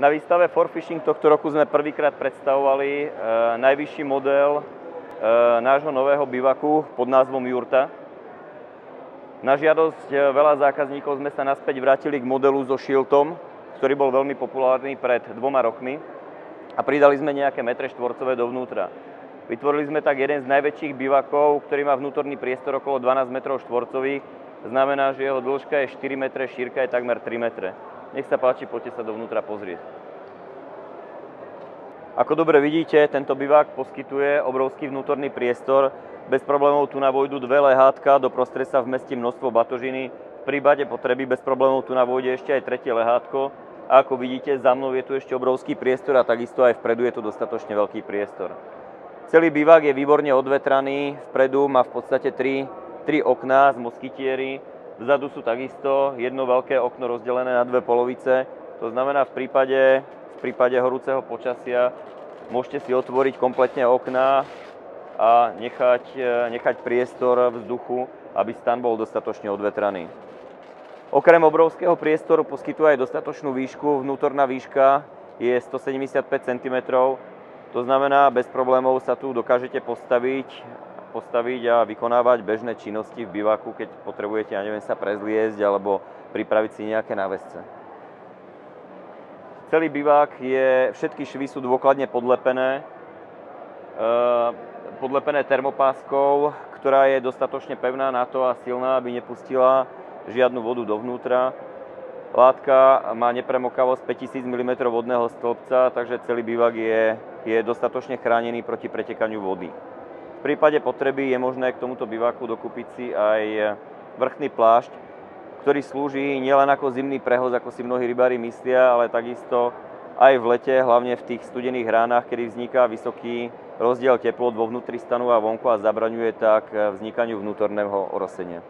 Na výstave For Fishing tohto roku sme prvýkrát predstavovali najvyšší model nášho nového bivaku pod názvom Jurta. Na žiadosť veľa zákazníkov sme sa naspäť vrátili k modelu so šiltom, ktorý bol veľmi populárny pred 2 rokmi a pridali sme nejaké metre štvorcové dovnútra. Vytvorili sme tak jeden z najväčších bivakov, ktorý má vnútorný priestor okolo 12 metrov štvorcových. Znamená, že jeho dĺžka je 4 metre, šírka je takmer 3 metre. Nech sa páči, poďte sa dovnútra pozrieť. Ako dobre vidíte, tento bivák poskytuje obrovský vnútorný priestor. Bez problémov tu vojdu 2 lehátka, doprostred sa vmestí množstvo batožiny. V prípade potreby bez problémov tu vojde ešte aj 3. lehátko. A ako vidíte, za mnou je tu ešte obrovský priestor a takisto aj vpredu je tu dostatočne veľký priestor. Celý bivák je výborne odvetraný, vpredu má v podstate 3 okná z moskytiery. Vzadu sú takisto jedno veľké okno rozdelené na 2 polovice. To znamená, v prípade horúceho počasia môžete si otvoriť kompletne okná a nechať priestor vzduchu, aby stan bol dostatočne odvetraný. Okrem obrovského priestoru poskytuje aj dostatočnú výšku. Vnútorná výška je 175 cm. To znamená, bez problémov sa tu dokážete postaviť a vykonávať bežné činnosti v bivaku, keď potrebujete, sa prezliezť alebo pripraviť si nejaké návesce. Celý bivák všetky švy sú dôkladne podlepené termopáskou, ktorá je dostatočne pevná na to a silná, aby nepustila žiadnu vodu dovnútra. Látka má nepremokavosť 5000 mm vodného stĺpca, takže celý bivák je dostatočne chránený proti pretekaniu vody. V prípade potreby je možné k tomuto bivaku dokúpiť si aj vrchný plášť, ktorý slúži nielen ako zimný prehoz, ako si mnohí rybári myslia, ale takisto aj v lete, hlavne v tých studených ránach, kedy vzniká vysoký rozdiel teplôt vo vnútri stanu a vonku a zabraňuje tak vznikaniu vnútorného orosenia.